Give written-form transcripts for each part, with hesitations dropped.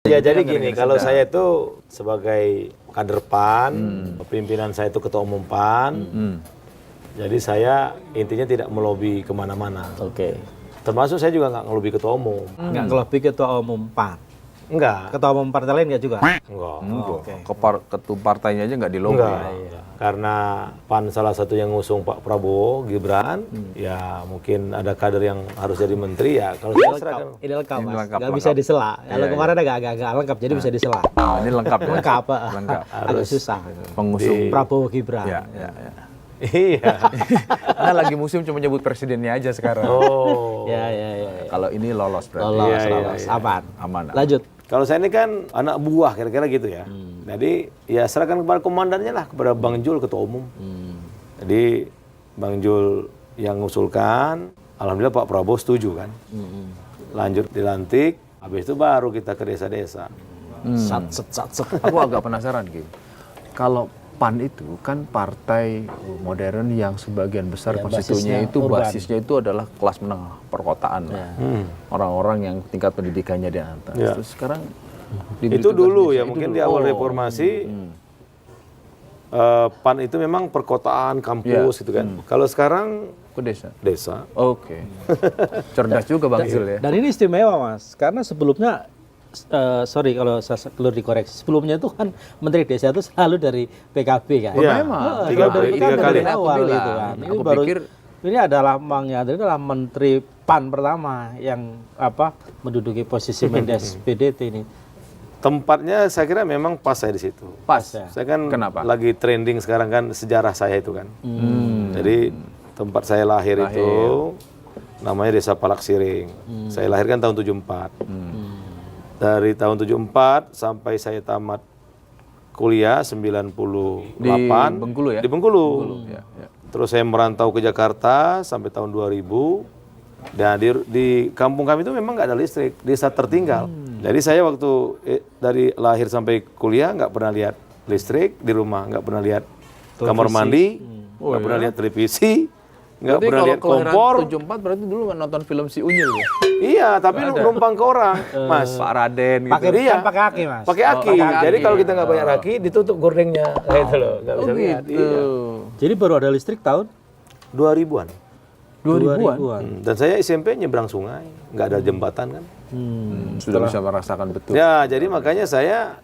Ya jadi gini, kalau saya itu sebagai kader PAN, pimpinan saya itu ketua umum PAN, jadi saya intinya tidak melobi kemana-mana. Oke. Termasuk saya juga nggak ngelobi ketua umum. Nggak ngelobi ketua umum PAN. Enggak. Ketua umum partai lain nggak juga? Enggak. Oke. Ketua partainya aja nggak di lobi. Enggak. Karena PAN salah satu yang ngusung Pak Prabowo, Gibran, ya mungkin ada kader yang harus jadi menteri ya. Kalau saya serahkan. Ini lengkap, Ini Mas. lengkap, Nggak bisa lengkap. disela. Kalau Iya, kemarin agak lengkap, jadi bisa disela. Nah, ini lengkap ya. Lengkap, Lengkap. agak susah. Pengusung. Prabowo Gibran. Ya. Iya. Karena lagi musim cuma nyebut presidennya aja sekarang. Oh. Ya. Kalau ini lolos berarti. Lolos, Iya, lolos. iya. Aman. Aman. Lanjut. Kalau saya ini kan anak buah kira-kira gitu ya. Jadi ya serahkan kepada komandannya lah, kepada Bang Jul ketua umum. Jadi Bang Jul yang ngusulkan, alhamdulillah Pak Prabowo setuju kan. Lanjut dilantik, habis itu baru kita ke desa-desa. Sat. Aku agak penasaran Ki. Kalau PAN itu kan partai modern yang sebagian besar Ya, konstituennya basisnya itu urban. basisnya itu adalah kelas menengah perkotaan lah. Orang-orang yang tingkat pendidikannya di atas. Ya. Terus sekarang Itu dulu ya, mungkin di awal reformasi PAN itu memang perkotaan, kampus gitu kan. Kalau sekarang ke desa. desa. Oke. Cerdas juga Bang Zul ya. Dan ini istimewa, Mas. Karena sebelumnya sorry kalau saya perlu dikoreksi. Sebelumnya itu kan Menteri Desa itu selalu dari PKB kan. Iya, memang. tiga Dari kali. dari Aku awal bilang. gitu kan. Ini Aku baru pikir- ini adalah Bang Yandri adalah Menteri PAN pertama yang menduduki posisi Mendes PDT ini. Tempatnya saya kira memang pas saya di situ. Pas. Saya kan Kenapa? lagi trending sekarang kan sejarah saya itu kan. Jadi tempat saya lahir itu namanya Desa Palak Siring. Saya lahir kan tahun 74. Dari tahun 74 sampai saya tamat kuliah 98 Di Bengkulu ya? Di Bengkulu. Ya. Terus saya merantau ke Jakarta sampai tahun 2000. Dan di kampung kami itu memang nggak ada listrik, desa tertinggal. Jadi saya waktu dari lahir sampai kuliah nggak pernah lihat listrik di rumah, nggak pernah lihat kamar mandi, nggak pernah lihat televisi, nggak Berarti pernah kalau lihat kompor. 74 berarti dulu nonton film si Unyil ya? Iya, tapi numpang ke orang, Mas. Pak Raden gitu. Pakai Iya. kan pakai aki, Mas. Pakai aki. Jadi kalau kita nggak bayar aki, ditutup gordengnya, gitu loh, nggak bisa lihat. Iya. Jadi baru ada listrik tahun 2000-an. 2000-an. Dan saya SMP nyebrang sungai, nggak ada jembatan kan. Sudah bisa merasakan betul. Ya, jadi makanya saya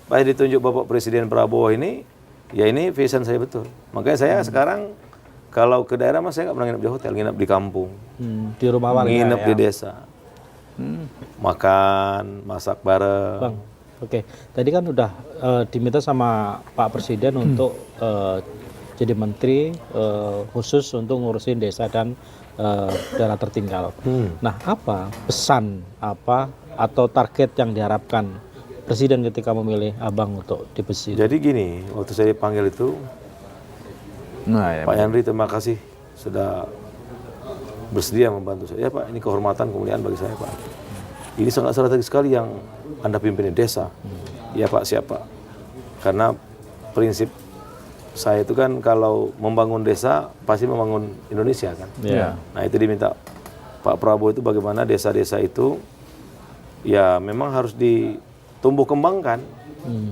pas ditunjuk Bapak Presiden Prabowo ini, ya ini vision saya betul. Makanya saya sekarang kalau ke daerah mas saya nggak pernah nginep di hotel, nginep di kampung, Di rumah warga nginep ya. di desa, makan, masak bareng. Bang, oke. Tadi kan udah diminta sama Pak Presiden untuk jadi menteri khusus untuk ngurusin desa dan daerah tertinggal. Nah, apa pesan atau target yang diharapkan Presiden ketika memilih Abang untuk di Besi? Jadi gini, waktu saya dipanggil itu, Nah, ya. Pak Yandri terima kasih sudah bersedia membantu saya. Ya Pak, ini kehormatan, kemuliaan bagi saya Pak. Ini sangat strategis sekali yang Anda pimpin di desa. Ya Pak, siapa? Karena prinsip saya itu kan kalau membangun desa pasti membangun Indonesia kan. Ya. Nah itu diminta Pak Prabowo itu bagaimana desa-desa itu ya memang harus ditumbuh kembangkan.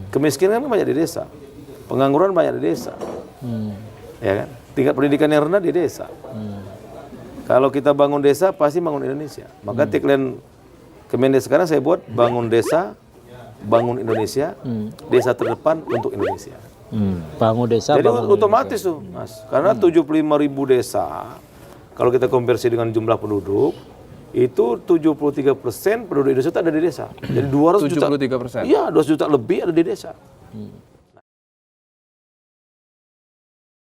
Kemiskinan kan banyak di desa, pengangguran banyak di desa, ya kan. Tingkat pendidikan yang rendah di desa. Kalau kita bangun desa pasti bangun Indonesia. Maka tagline Kemendes sekarang saya buat bangun desa, bangun Indonesia, desa terdepan untuk Indonesia. Bangun desa, Jadi bangun otomatis tuh, Mas. Karena 75.000 desa, kalau kita konversi dengan jumlah penduduk, itu 73% penduduk Indonesia itu ada di desa. Jadi 200 juta. 73%. Iya, 200 juta lebih ada di desa.